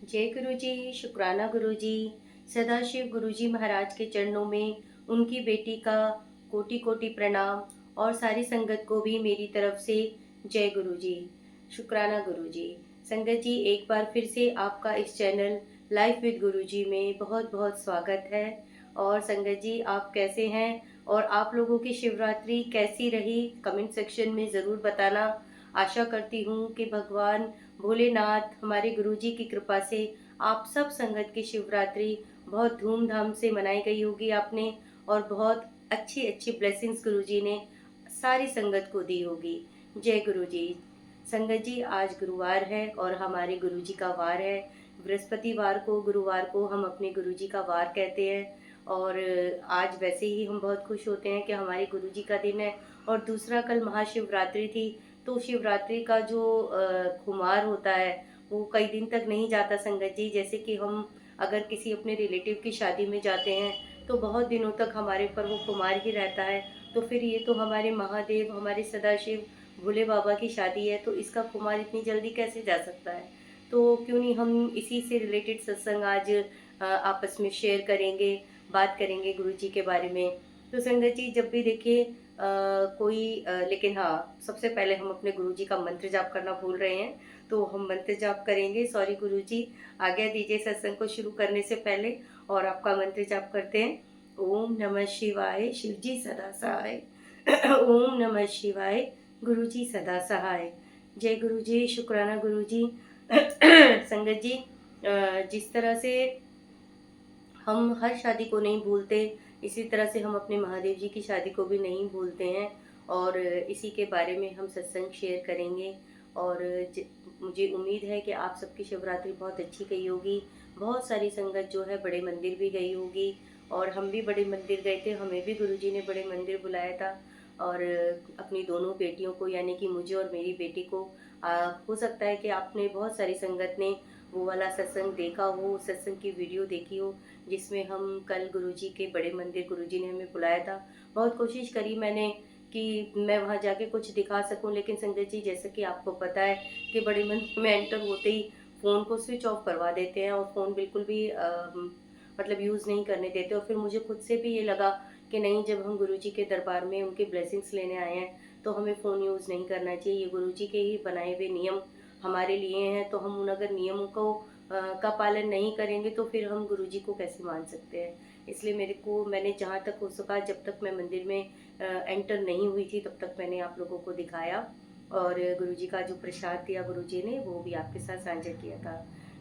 जय गुरु जी, शुक्राना गुरु जी। सदाशिव गुरु जी महाराज के चरणों में उनकी बेटी का कोटि कोटि प्रणाम और सारी संगत को भी मेरी तरफ से जय गुरु जी, शुक्राना गुरु जी। संगत जी, एक बार फिर से आपका इस चैनल लाइफ विद गुरु जी में बहुत बहुत स्वागत है। और संगत जी, आप कैसे हैं और आप लोगों की शिवरात्रि कैसी रही, कमेंट सेक्शन में ज़रूर बताना। आशा करती हूँ कि भगवान भोलेनाथ हमारे गुरुजी की कृपा से आप सब संगत की शिवरात्रि बहुत धूमधाम से मनाई गई होगी आपने, और बहुत अच्छी अच्छी ब्लेसिंग्स गुरुजी ने सारी संगत को दी होगी। जय गुरु जी। संगत जी, आज गुरुवार है और हमारे गुरुजी का वार है। बृहस्पतिवार को, गुरुवार को हम अपने गुरुजी का वार कहते हैं। और आज वैसे ही हम बहुत खुश होते हैं कि हमारे गुरुजी का दिन है। और दूसरा, कल महाशिवरात्रि थी, तो शिवरात्रि का जो खुमार होता है वो कई दिन तक नहीं जाता संगत जी। जैसे कि हम अगर किसी अपने रिलेटिव की शादी में जाते हैं तो बहुत दिनों तक हमारे ऊपर वो खुमार ही रहता है। तो फिर ये तो हमारे महादेव, हमारे सदाशिव भोले बाबा की शादी है, तो इसका खुमार इतनी जल्दी कैसे जा सकता है। तो क्यों नहीं हम इसी से रिलेटेड सत्संग आज आपस में शेयर करेंगे, बात करेंगे गुरु जी के बारे में। तो संगत जी, जब भी देखिए लेकिन हाँ, सबसे पहले हम अपने गुरुजी का मंत्र जाप करना भूल रहे हैं, तो हम मंत्र जाप करेंगे। सॉरी गुरुजी, आज्ञा दीजिए सत्संग को शुरू करने से पहले, और आपका मंत्र जाप करते हैं। ओम नमः शिवाय, शिवजी सदा सहाय। ओम नमः शिवाय, गुरुजी सदा सहाय। जय गुरु जी, शुक्राना गुरु जी। संगत जी, जिस तरह से हम हर शादी को नहीं भूलते, इसी तरह से हम अपने महादेव जी की शादी को भी नहीं भूलते हैं। और इसी के बारे में हम सत्संग शेयर करेंगे। और मुझे उम्मीद है कि आप सबकी शिवरात्रि बहुत अच्छी गई होगी। बहुत सारी संगत जो है बड़े मंदिर भी गई होगी, और हम भी बड़े मंदिर गए थे, हमें भी गुरुजी ने बड़े मंदिर बुलाया था। और अपनी दोनों बेटियों को, यानी कि मुझे और मेरी बेटी को, हो सकता है कि आपने, बहुत सारी संगत ने वो वाला सत्संग देखा हो, सत्संग की वीडियो देखी हो, जिसमें हम कल गुरुजी के बड़े मंदिर, गुरुजी ने हमें बुलाया था। बहुत कोशिश करी मैंने कि मैं वहाँ जाके कुछ दिखा सकूं, लेकिन संगत जी, जैसे कि आपको पता है कि बड़े मंदिर में एंटर होते ही फ़ोन को स्विच ऑफ करवा देते हैं, और फ़ोन बिल्कुल भी मतलब यूज़ नहीं करने देते। और फिर मुझे खुद से भी ये लगा कि नहीं, जब हम गुरुजी के दरबार में उनके ब्लेसिंग्स लेने आए हैं तो हमें फ़ोन यूज़ नहीं करना चाहिए। ये गुरुजी के ही बनाए हुए नियम हमारे लिए हैं, तो हम उन अगर नियमों को का पालन नहीं करेंगे तो फिर हम गुरुजी को कैसे मान सकते हैं। इसलिए मैंने जहाँ तक हो सका, जब तक मैं मंदिर में एंटर नहीं हुई थी, तब तक मैंने आप लोगों को दिखाया। और गुरुजी का जो प्रसाद दिया गुरुजी ने, वो भी आपके साथ साझा किया था।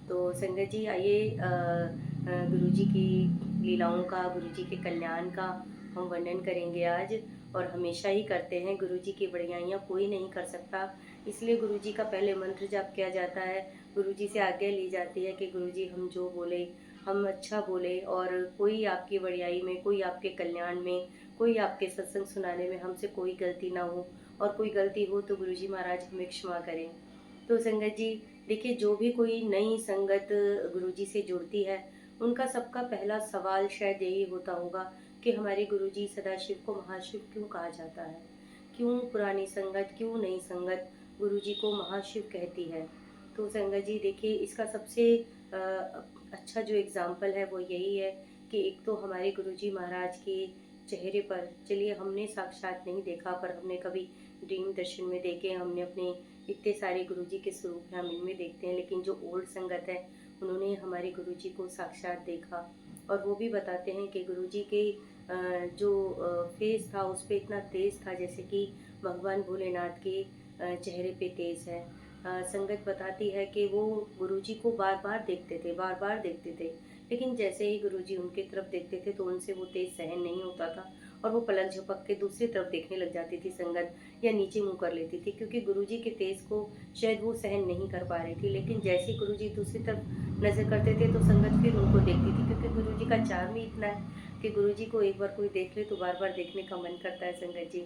तो संगत जी, आइए गुरुजी की लीलाओं का, गुरुजी के कल्याण का हम वर्णन करेंगे आज, और हमेशा ही करते हैं। गुरुजी की बड़ाइयाँ कोई नहीं कर सकता, इसलिए गुरुजी का पहले मंत्र जाप किया जाता है। गुरुजी से आज्ञा ली जाती है कि गुरुजी, हम जो बोले हम अच्छा बोले, और कोई आपकी बड़ाई में, कोई आपके कल्याण में, कोई आपके सत्संग सुनाने में हमसे कोई गलती ना हो, और कोई गलती हो तो गुरुजी महाराज हमें क्षमा करें। तो संगत जी, देखिए, जो भी कोई नई संगत गुरुजी से जुड़ती है, उनका सबका पहला सवाल शायद यही होता होगा कि हमारे गुरुजी सदाशिव को महाशिव क्यों कहा जाता है, क्यों पुरानी संगत, क्यों नई संगत गुरुजी को महाशिव कहती है। तो संगत जी, देखिए, इसका सबसे अ, अच्छा जो एग्ज़ाम्पल है वो यही है कि एक तो हमारे गुरुजी महाराज के चेहरे पर, चलिए हमने साक्षात नहीं देखा, पर हमने कभी ड्रीम दर्शन में देखे, हमने अपने इतने सारे गुरुजी के स्वरूप हम इनमें देखते हैं, लेकिन जो ओल्ड संगत है उन्होंने हमारे गुरुजी को साक्षात देखा। और वो भी बताते हैं कि गुरुजी के जो फेस था उस पर इतना तेज़ था, जैसे कि भगवान भोलेनाथ के चेहरे पे तेज़ है। संगत बताती है कि वो गुरुजी को बार बार देखते थे, बार बार देखते थे, लेकिन जैसे ही गुरुजी उनकी तरफ देखते थे तो उनसे वो तेज सहन नहीं होता था, और वो पलक झपक के दूसरी तरफ देखने लग जाती थी संगत, या नीचे मुंह कर लेती थी, क्योंकि गुरुजी के तेज को शायद वो सहन नहीं कर पा रही थी। लेकिन जैसे ही गुरुजी दूसरी तरफ नज़र करते थे तो संगत फिर उनको देखती थी, क्योंकि गुरुजी का चार्म ही इतना है कि गुरुजी को एक बार कोई देख ले तो बार बार देखने का मन करता है संगत जी।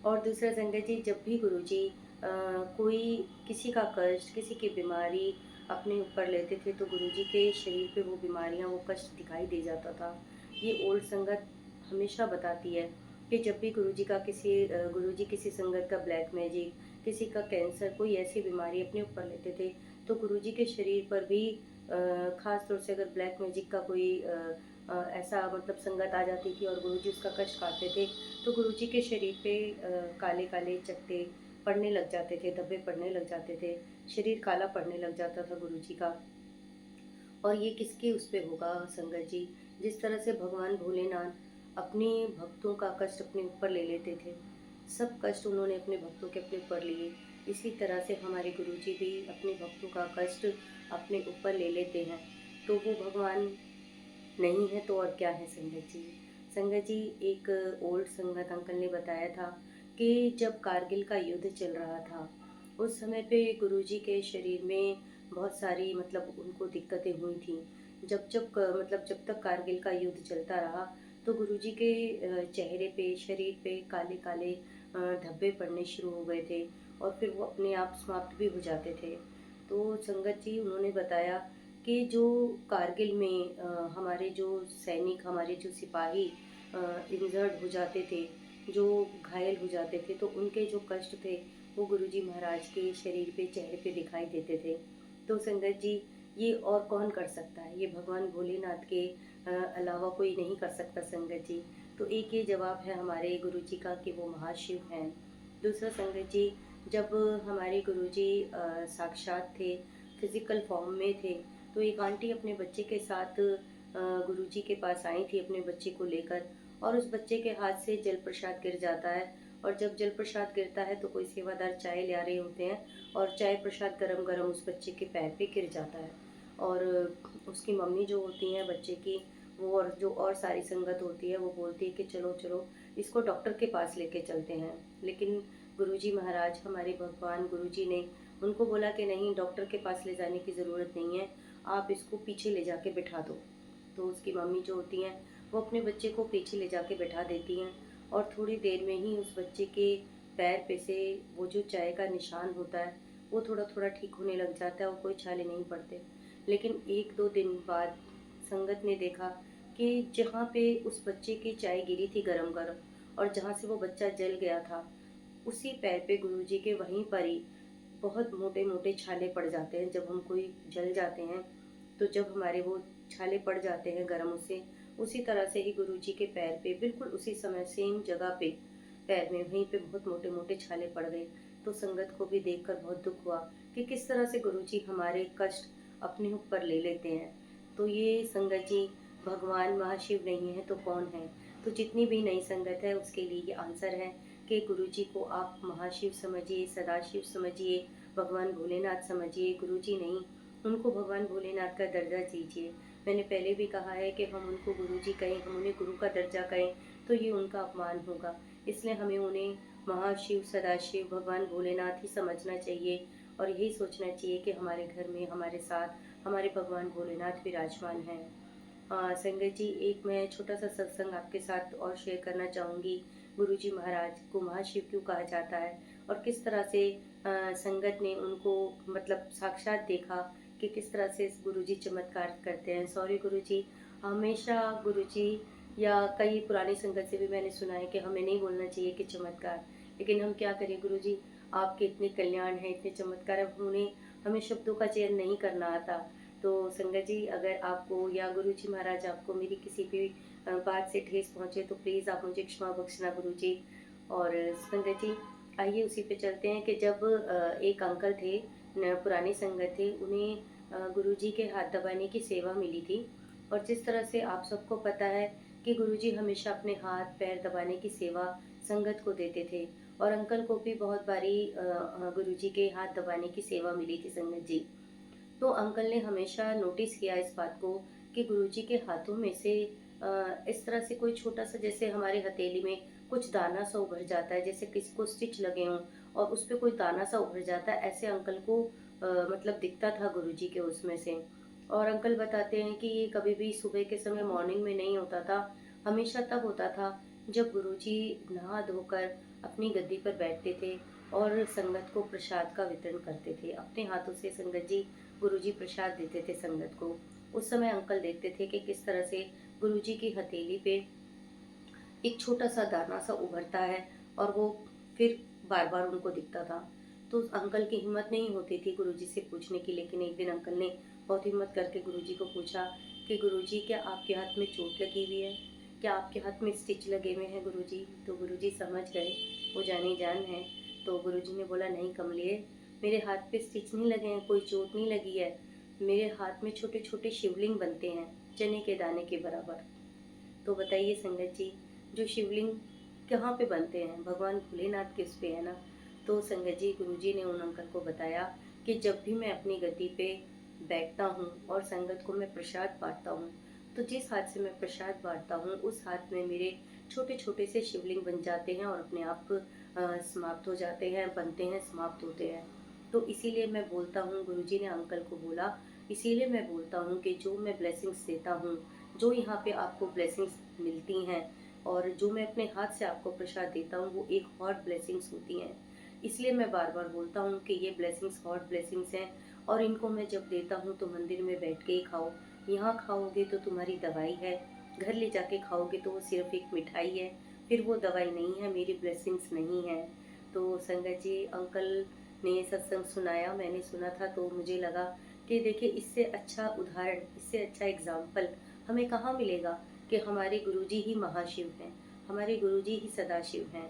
और दूसरा संगत जी, जब भी गुरुजी कोई किसी का कष्ट, किसी की बीमारी अपने ऊपर लेते थे, तो गुरुजी के शरीर पे वो बीमारियां, वो कष्ट दिखाई दे जाता था। ये ओल्ड संगत हमेशा बताती है कि जब भी गुरुजी किसी संगत का ब्लैक मैजिक, किसी का कैंसर, कोई ऐसी बीमारी अपने ऊपर लेते थे, तो गुरुजी के शरीर पर भी ख़ास तौर से अगर ब्लैक मैजिक का कोई ऐसा मतलब संगत आ जाती थी और गुरुजी उसका कष्ट काटते थे, तो गुरुजी के शरीर पे काले काले चकत्ते पड़ने लग जाते थे, धब्बे पड़ने लग जाते थे, शरीर काला पड़ने लग जाता था गुरुजी का। और ये किसके उस पे होगा संगत जी, जिस तरह से भगवान भोलेनाथ अपने भक्तों का कष्ट अपने ऊपर ले लेते थे, सब कष्ट उन्होंने अपने भक्तों के अपने ऊपर लिए। इसी तरह से हमारे गुरुजी भी अपने भक्तों का कष्ट अपने ऊपर ले लेते हैं। तो वो भगवान नहीं है तो और क्या है संगत जी। संगत जी, एक ओल्ड संगत अंकल ने बताया था कि जब कारगिल का युद्ध चल रहा था, उस समय पे गुरुजी के शरीर में बहुत सारी मतलब उनको दिक्कतें हुई थी। मतलब जब तक कारगिल का युद्ध चलता रहा, तो गुरुजी के चेहरे पे, शरीर पे काले काले धब्बे पड़ने शुरू हो गए थे और फिर वो अपने आप समाप्त भी हो जाते थे। तो संगत जी, उन्होंने बताया कि जो कारगिल में हमारे जो सैनिक, हमारे जो सिपाही इंजर्ड हो जाते थे, जो घायल हो जाते थे, तो उनके जो कष्ट थे वो गुरुजी महाराज के शरीर पे, चेहरे पे दिखाई देते थे। तो संगत जी, ये और कौन कर सकता है? ये भगवान भोलेनाथ के अलावा कोई नहीं कर सकता संगत जी। तो एक ये जवाब है हमारे गुरुजी का कि वो महाशिव हैं। दूसरा संगत जी, जब हमारे गुरुजी साक्षात थे, फिजिकल फॉर्म में थे, तो एक आंटी अपने बच्चे के साथ गुरुजी के पास आई थी अपने बच्चे को लेकर, और उस बच्चे के हाथ से जल प्रसाद गिर जाता है। और जब जल प्रसाद गिरता है तो कोई सेवादार चाय ले आ रहे होते हैं और चाय प्रसाद गरम गरम उस बच्चे के पैर पे गिर जाता है। और उसकी मम्मी जो होती हैं बच्चे की, वो और जो और सारी संगत होती है वो बोलती है कि चलो चलो इसको डॉक्टर के पास लेके चलते हैं। लेकिन गुरुजी महाराज, हमारे भगवान गुरुजी ने उनको बोला कि नहीं, डॉक्टर के पास ले जाने की ज़रूरत नहीं है, आप इसको पीछे ले जाके बिठा दो। तो उसकी मम्मी जो होती हैं वो अपने बच्चे को पीछे ले जाके बिठा देती हैं, और थोड़ी देर में ही उस बच्चे के पैर पे से वो जो चाय का निशान होता है वो थोड़ा थोड़ा ठीक होने लग जाता है और कोई छाले नहीं पड़ते। लेकिन एक दो दिन बाद संगत ने देखा कि जहाँ पे उस बच्चे की चाय गिरी थी गरम गरम, और जहाँ से वो बच्चा जल गया था, उसी पैर पे गुरुजी के वहीं पर ही बहुत मोटे मोटे छाले पड़ जाते हैं। जब हम कोई जल जाते हैं तो जब हमारे वो छाले पड़ जाते हैं गरम, उससे उसी तरह से ही गुरुजी के पैर पे बिल्कुल उसी समय सेम जगह पे पैर में वहीं पे बहुत मोटे मोटे छाले पड़ गए। तो संगत को भी देखकर बहुत दुख हुआ कि किस तरह से गुरुजी हमारे कष्ट अपने ऊपर ले लेते हैं। तो ये संगत जी, भगवान महाशिव नहीं है तो कौन है? तो जितनी भी नई संगत है उसके लिए ये आंसर है कि गुरुजी को आप महाशिव समझिए, सदाशिव समझिए, भगवान भोलेनाथ समझिए, गुरुजी नहीं, उनको भगवान भोलेनाथ का दर्जा दीजिए। मैंने पहले भी कहा है कि हम उनको गुरुजी कहें, हम उन्हें गुरु का दर्जा कहें तो ये उनका अपमान होगा। इसलिए हमें उन्हें महाशिव, सदाशिव, भगवान भोलेनाथ ही समझना चाहिए, और यही सोचना चाहिए कि हमारे घर में, हमारे साथ हमारे भगवान भोलेनाथ विराजमान हैं। संगत जी, एक मैं छोटा सा सत्संग आपके साथ और शेयर करना चाहूँगी। गुरुजी महाराज को महाशिव क्यों कहा जाता है और किस तरह से संगत ने उनको मतलब साक्षात देखा कि किस तरह से गुरुजी चमत्कार करते हैं। सॉरी गुरुजी, हमेशा गुरुजी या कई पुरानी संगत से भी मैंने सुना है कि हमें नहीं बोलना चाहिए कि चमत्कार, लेकिन हम क्या करें गुरुजी, आपके इतने कल्याण हैं, इतने चमत्कार, अब उन्हें हमें शब्दों का चयन नहीं करना आता। तो संगत जी, अगर आपको या गुरुजी महाराज आपको मेरी किसी भी बात से ठेस पहुँचे तो प्लीज़ आप मुझे क्षमा बख्शना गुरुजी। और संगत जी, आइए उसी पे चलते हैं कि जब एक अंकल थे, पुरानी संगत थे, उन्हें गुरुजी के हाथ दबाने की सेवा मिली थी। और जिस तरह से आप सबको पता है कि गुरुजी हमेशा अपने हाथ पैर दबाने की सेवा संगत को देते थे, और अंकल को भी बहुत बारी गुरुजी के हाथ दबाने की सेवा मिली थी संगत जी। तो अंकल ने हमेशा नोटिस किया इस बात को कि गुरुजी के हाथों में से इस तरह से कोई छोटा सा, जैसे हमारे हथेली में कुछ दाना सा उभर जाता है, जैसे किसी को स्टिच लगे हों और उस पे कोई दाना सा उभर जाता है, ऐसे अंकल को मतलब दिखता था गुरुजी के उसमें से। और अंकल बताते हैं कि ये कभी भी सुबह के समय मॉर्निंग में नहीं होता था, हमेशा तब होता था जब गुरुजी नहा धोकर अपनी गद्दी पर बैठते थे और संगत को प्रसाद का वितरण करते थे अपने हाथों से। संगत जी, गुरुजी प्रसाद देते थे संगत को। उस समय अंकल देखते थे कि किस तरह से गुरुजी की हथेली पे एक छोटा सा दाना सा उभरता है और वो फिर बार बार उनको दिखता था। तो उस अंकल की हिम्मत नहीं होती थी गुरुजी से पूछने की, लेकिन एक दिन अंकल ने बहुत हिम्मत करके गुरुजी को पूछा कि गुरुजी क्या आपके हाथ में चोट लगी हुई है, क्या आपके हाथ में स्टिच लगे हुए हैं गुरुजी। तो गुरुजी समझ गए, वो जानी जान है। तो गुरुजी ने बोला नहीं कमलिए, मेरे हाथ पे स्टिच नहीं लगे हैं, कोई चोट नहीं लगी है, मेरे हाथ में छोटे छोटे शिवलिंग बनते हैं चने के दाने के बराबर। तो बताइए संगत जी, जो शिवलिंग कहाँ पे बनते हैं, भगवान भोलेनाथ के उस पे है ना। तो संगत जी गुरुजी ने उन अंकल को बताया कि जब भी मैं अपनी गति पे बैठता हूँ और संगत को मैं प्रसाद बांटता हूँ, तो जिस हाथ से मैं प्रसाद बांटता हूँ उस हाथ में मेरे छोटे छोटे से शिवलिंग बन जाते हैं और अपने आप समाप्त हो जाते हैं, बनते हैं, समाप्त होते हैं। तो इसीलिए मैं बोलता हूँ, गुरुजी ने अंकल को बोला, इसीलिए मैं बोलता हूँ कि जो मैं ब्लेसिंग्स देता हूँ, जो यहाँ पे आपको ब्लेसिंग्स मिलती हैं और जो मैं अपने हाथ से आपको प्रसाद देता हूँ, वो एक हॉट ब्लेसिंग्स होती हैं। इसलिए मैं बार बार बोलता हूँ कि ये ब्लेसिंग्स हॉट ब्लेसिंग्स हैं और इनको मैं जब देता हूँ तो मंदिर में बैठ के ही खाओ। यहाँ खाओगे तो तुम्हारी दवाई है, घर ले जाके खाओगे तो वो सिर्फ एक मिठाई है, फिर वो दवाई नहीं है, मेरी ब्लेसिंग्स नहीं है। तो संगत जी अंकल ने सत्संग सुनाया, मैंने सुना था, तो मुझे लगा कि देखिए इससे अच्छा उदाहरण, इससे अच्छा एग्जाम्पल हमें कहाँ मिलेगा कि हमारे गुरुजी ही महाशिव हैं, हमारे गुरुजी ही सदाशिव हैं।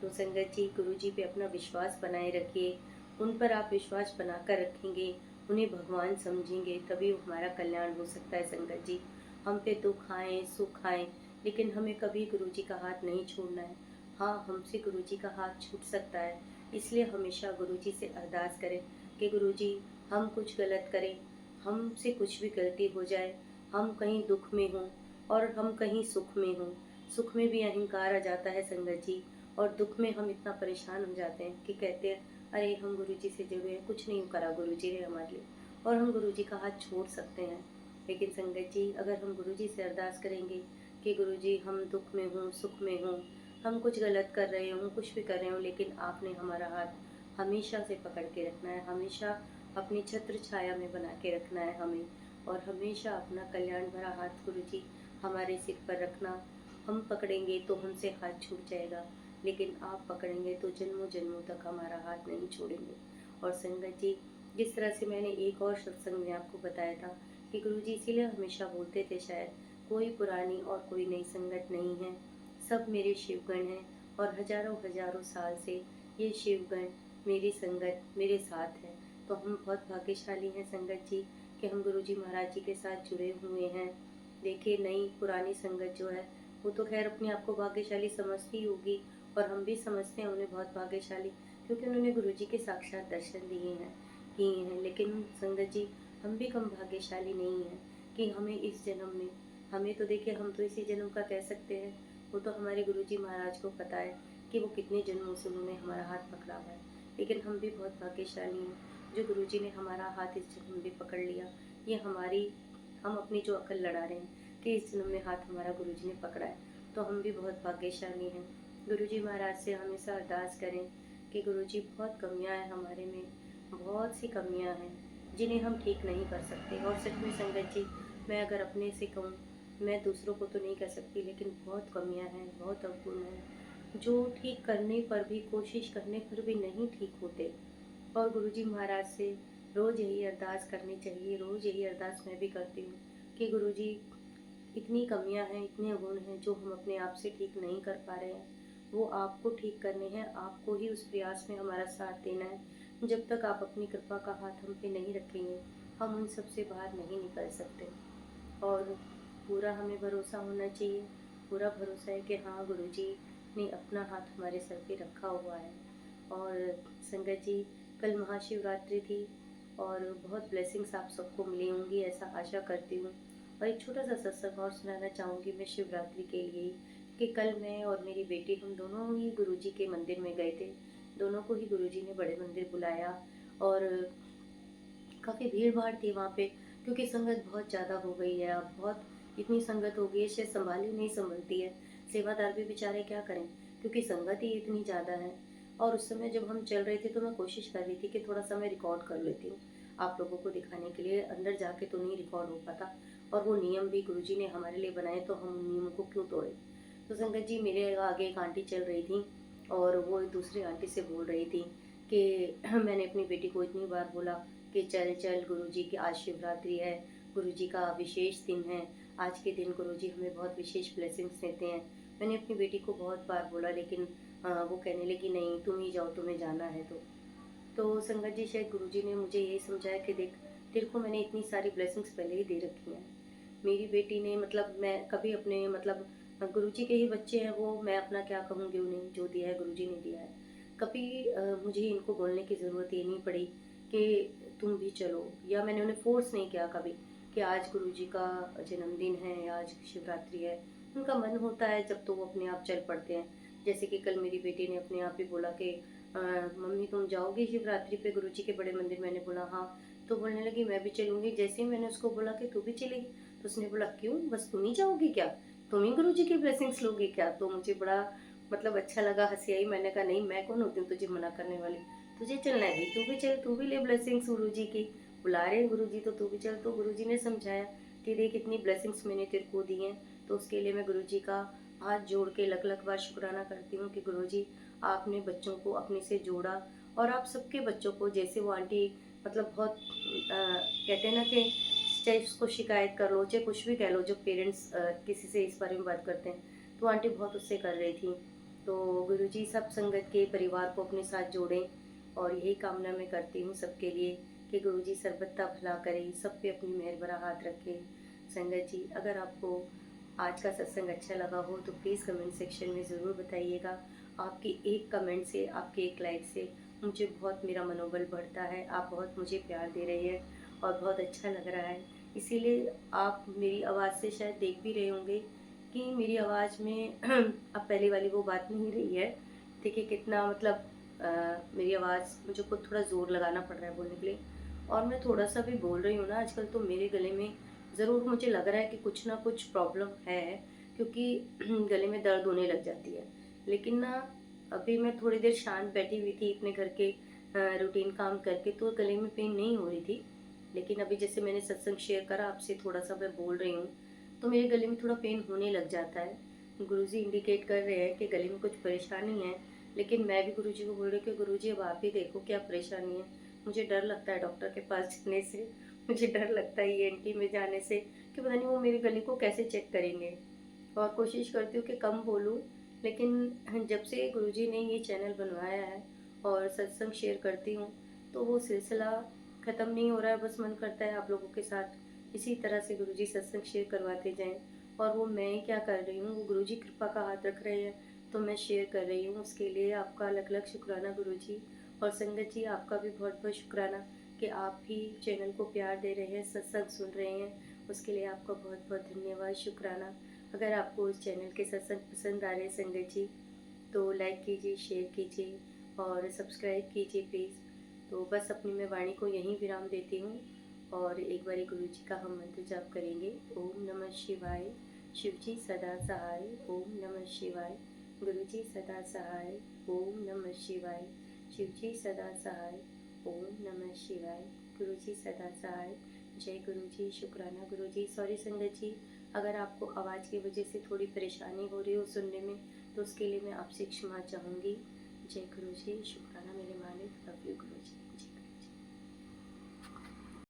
तो संगत जी गुरुजी पे अपना विश्वास बनाए रखिए, उन पर आप विश्वास बनाकर रखेंगे, उन्हें भगवान समझेंगे, तभी हमारा कल्याण हो सकता है। संगत जी हम पे दुख आए सुख आए, लेकिन हमें कभी गुरुजी का हाथ नहीं छोड़ना है। हाँ, हमसे गुरुजी का हाथ छूट सकता है, इसलिए हमेशा गुरुजी से अरदास करें कि गुरुजी हम कुछ गलत करें, हमसे कुछ भी गलती हो जाए, हम कहीं दुख में हों और हम कहीं सुख में हों, सुख में भी अहंकार आ जाता है संगत जी, और दुख में हम इतना परेशान हो जाते हैं कि कहते हैं अरे हम गुरुजी से जुड़े हैं, कुछ नहीं करा गुरुजी ने हमारे लिए, और हम गुरुजी का हाथ छोड़ सकते हैं। लेकिन संगत जी अगर हम गुरुजी से अरदास करेंगे कि गुरुजी हम दुख में हों सुख में हों, हम कुछ गलत कर रहे हों कुछ भी कर रहे हों, लेकिन आपने हमारा हाथ हमेशा से पकड़ के रखना है, हमेशा अपनी छत्र छाया में बना के रखना है हमें, और हमेशा अपना कल्याण भरा हाथ गुरुजी हमारे सिर पर रखना। हम पकड़ेंगे तो हमसे हाथ छूट जाएगा, लेकिन आप पकड़ेंगे तो जन्मों जन्मों तक हमारा हाथ नहीं छोड़ेंगे। और संगत जी जिस तरह से मैंने एक और सत्संग में आपको बताया था कि गुरुजी इसीलिए हमेशा बोलते थे शायद, कोई पुरानी और कोई नई संगत नहीं है, सब मेरे शिवगण हैं, और हजारों हजारों साल से ये शिवगण मेरी संगत मेरे साथ है। तो हम बहुत भाग्यशाली हैं संगत जी कि हम गुरुजी महाराज जी के साथ जुड़े हुए हैं। देखिए नई पुरानी संगत जो है वो तो खैर अपने आप को भाग्यशाली समझती होगी, और हम भी समझते हैं उन्हें बहुत भाग्यशाली, क्योंकि उन्होंने गुरुजी के साक्षात दर्शन किए हैं। लेकिन संगत जी हम भी कम भाग्यशाली नहीं हैं कि हमें इस जन्म में, हमें तो देखिए हम तो इसी जन्म का कह सकते हैं, वो तो हमारे गुरुजी महाराज को पता है कि वो कितने जन्मों से उन्होंने हमारा हाथ पकड़ा हुआ है। लेकिन हम भी बहुत भाग्यशाली हैं जो गुरुजी ने हमारा हाथ इस जन्म में पकड़ लिया। ये हमारी, हम अपनी जो अकल लड़ा रहे हैं कि इस जन्म में हाथ हमारा गुरुजी ने पकड़ा है, तो हम भी बहुत भाग्यशाली हैं। गुरुजी महाराज से हमेशा अरदास करें कि गुरुजी बहुत कमियां हैं हमारे में, बहुत सी कमियां हैं जिन्हें हम ठीक नहीं कर सकते। और सच में संगत जी मैं अगर अपने से कहूँ, मैं दूसरों को तो नहीं कह सकती, लेकिन बहुत कमियां हैं, बहुत अवगुण हैं जो ठीक करने पर भी, कोशिश करने पर भी नहीं ठीक होते। और गुरुजी महाराज से रोज़ यही अरदास करनी चाहिए, रोज़ यही अरदास मैं भी करती हूँ कि गुरुजी इतनी कमियां हैं, इतने गुण हैं जो हम अपने आप से ठीक नहीं कर पा रहे हैं, वो आपको ठीक करने हैं, आपको ही उस प्रयास में हमारा साथ देना है। जब तक आप अपनी कृपा का हाथ हम पे नहीं रखेंगे, हम उन सब से बाहर नहीं निकल सकते। और पूरा हमें भरोसा होना चाहिए, पूरा भरोसा है कि हाँ गुरुजी ने अपना हाथ हमारे सर पे रखा हुआ है। और संगत जी कल महाशिवरात्रि थी और बहुत ब्लेसिंग्स आप सबको मिली होंगी ऐसा आशा करती हूँ। और एक छोटा सा सत्संग और सुनाना चाहूँगी मैं शिवरात्रि के लिए ही, कि कल मैं और मेरी बेटी हम दोनों ही गुरुजी के मंदिर में गए थे, दोनों को ही गुरुजी ने बड़े मंदिर बुलाया, और काफ़ी भीड़ भाड़ थी वहाँ पे, क्योंकि संगत बहुत ज़्यादा हो गई है अब, बहुत इतनी संगत हो गई है शायद संभाली नहीं संभलती है। सेवादार भी बेचारे क्या करें, क्योंकि संगत ही इतनी ज़्यादा है। और उस समय जब हम चल रहे थे तो मैं कोशिश कर रही थी कि थोड़ा सा मैं रिकॉर्ड कर लेती हूँ आप लोगों को दिखाने के लिए, अंदर जाके तो नहीं रिकॉर्ड हो पाता, और वो नियम भी गुरुजी ने हमारे लिए बनाए, तो हम उन नियमों को क्यों तोड़े। तो संगत जी मेरे आगे एक आंटी चल रही थी और वो दूसरी आंटी से बोल रही थी कि मैंने अपनी बेटी को इतनी बार बोला कि चल चल गुरुजी की आज शिवरात्रि है, गुरुजी का विशेष दिन है, आज के दिन गुरुजी हमें बहुत विशेष ब्लेसिंग्स देते हैं। मैंने अपनी बेटी को बहुत बार बोला, लेकिन वो कहने लगी नहीं तुम ही जाओ, तुम्हें जाना है तो संगत जी शायद गुरुजी ने मुझे यही समझाया कि देख, तेरे को मैंने इतनी सारी ब्लेसिंग्स पहले ही दे रखी हैं। मेरी बेटी ने मतलब मैं कभी अपने मतलब गुरुजी के ही बच्चे हैं वो, मैं अपना क्या कहूँगी उन्हें, जो दिया है गुरुजी ने दिया है। कभी मुझे इनको बोलने की ज़रूरत ये नहीं पड़ी कि तुम भी चलो, या मैंने उन्हें फ़ोर्स नहीं किया कभी कि आज गुरुजी का जन्मदिन है या आज शिवरात्रि है। उनका मन होता है जब तो वो अपने आप चल पड़ते हैं। जैसे कि कल मेरी बेटी ने अपने आप ही बोला कि मम्मी तुम जाओगी शिवरात्रि पे गुरुजी के बड़े मंदिर? मैंने बोला हाँ। तो बोलने लगी मैं भी चलूँगी। जैसे ही मैंने उसको बोला कि तू भी चलेगी, तो उसने बोला क्यों, बस तुम ही जाओगी क्या, तुम ही गुरुजी की ब्लेसिंग्स लोगी क्या? तो मुझे बड़ा मतलब अच्छा लगा, हंसी आई। मैंने कहा नहीं, मैं कौन होती हूँ तुझे मना करने वाली, तुझे चलना है भाई तू भी चल, तू भी ले ब्लेसिंग्स गुरुजी की, बुला रहे हैं गुरुजी तो तू भी चल। तो गुरुजी ने समझाया कि देख इतनी ब्लेसिंग्स मैंने तेरे को दी हैं, तो उसके लिए मैं गुरुजी का हाथ जोड़ के लख लख बार शुक्राना करती हूँ कि गुरुजी आपने बच्चों को अपने से जोड़ा, और आप सबके बच्चों को, जैसे वो आंटी मतलब बहुत कहते हैं ना कि चाहे उसको शिकायत कर लो चाहे कुछ भी कह लो, जो पेरेंट्स किसी से इस बारे में बात करते हैं, तो आंटी बहुत उससे कर रही थी। तो गुरुजी सब संगत के परिवार को अपने साथ जोड़ें, और यही कामना मैं करती हूँ सबके लिए कि गुरुजी सर्वथा भला करें, सब पे अपनी मेहर भरा हाथ रखें। संगत जी, अगर आपको आज का सत्संग अच्छा लगा हो तो प्लीज़ कमेंट सेक्शन में ज़रूर बताइएगा। आपकी एक कमेंट से, आपके एक लाइक से मुझे बहुत, मेरा मनोबल बढ़ता है। आप बहुत मुझे प्यार दे रहे हैं और बहुत अच्छा लग रहा है। इसीलिए आप मेरी आवाज़ से शायद देख भी रहे होंगे कि मेरी आवाज़ में अब पहले वाली वो बात नहीं रही है। देखिए कितना मतलब मेरी आवाज़, मुझे खुद थोड़ा ज़ोर लगाना पड़ रहा है बोलने के लिए। और मैं थोड़ा सा भी बोल रही हूँ ना आजकल, तो मेरे गले में ज़रूर मुझे लग रहा है कि कुछ ना कुछ प्रॉब्लम है, क्योंकि गले में दर्द होने लग जाती है। लेकिन ना अभी मैं थोड़ी देर शांत बैठी हुई थी अपने घर के रूटीन काम करके, तो गले में पेन नहीं हो रही थी। लेकिन अभी जैसे मैंने सत्संग शेयर करा आपसे, थोड़ा सा मैं बोल रही हूँ, तो मेरे गले में थोड़ा पेन होने लग जाता है। गुरुजी इंडिकेट कर रहे हैं कि गले में कुछ परेशानी है, लेकिन मैं भी गुरुजी को बोल रही हूँ कि गुरुजी अब आप ही देखो क्या परेशानी है। मुझे डर लगता है डॉक्टर के पास जाने से, मुझे डर लगता है ईएनटी में जाने से, कि पता नहीं वो मेरे गले को कैसे चेक करेंगे। और कोशिश करती हूँ कि कम बोलूँ, लेकिन जब से गुरुजी ने ये चैनल बनवाया है और सत्संग शेयर करती हूँ, तो वो सिलसिला ख़त्म नहीं हो रहा है। बस मन करता है आप लोगों के साथ इसी तरह से गुरुजी सत्संग शेयर करवाते जाएं। और वो मैं क्या कर रही हूँ, वो गुरुजी कृपा का हाथ रख रहे हैं तो मैं शेयर कर रही हूँ। उसके लिए आपका अलग अलग शुक्राना गुरुजी। और संगत जी, आपका भी बहुत बहुत शुक्राना कि आप भी चैनल को प्यार दे रहे हैं, सत्संग सुन रहे हैं, उसके लिए आपका बहुत बहुत धन्यवाद, शुक्राना। अगर आपको इस चैनल के सत्संग पसंद आ रहे हैं संगत जी, तो लाइक कीजिए, शेयर कीजिए और सब्सक्राइब कीजिए प्लीज़। तो बस अपनी मैं वाणी को यहीं विराम देती हूँ, और एक बारी गुरु जी का हम मंत्र जाप करेंगे। ओम नमः शिवाय, शिव जी सदा सहाय। ओम नमः शिवाय, गुरु जी सदा सहाय। ओम नमः शिवाय, शिव जी सदा सहाय। ओम नमः शिवाय, गुरु जी सदा सहाय। जय गुरु जी, शुक्राना गुरु जी। सॉरी संगत जी, अगर आपको आवाज़ की वजह से थोड़ी परेशानी हो रही हो सुनने में, तो उसके लिए मैं आपसे क्षमा चाहूँगी। जय गुरु जी, शुक्राना मेरे मालिक, लव यू गुरु जी।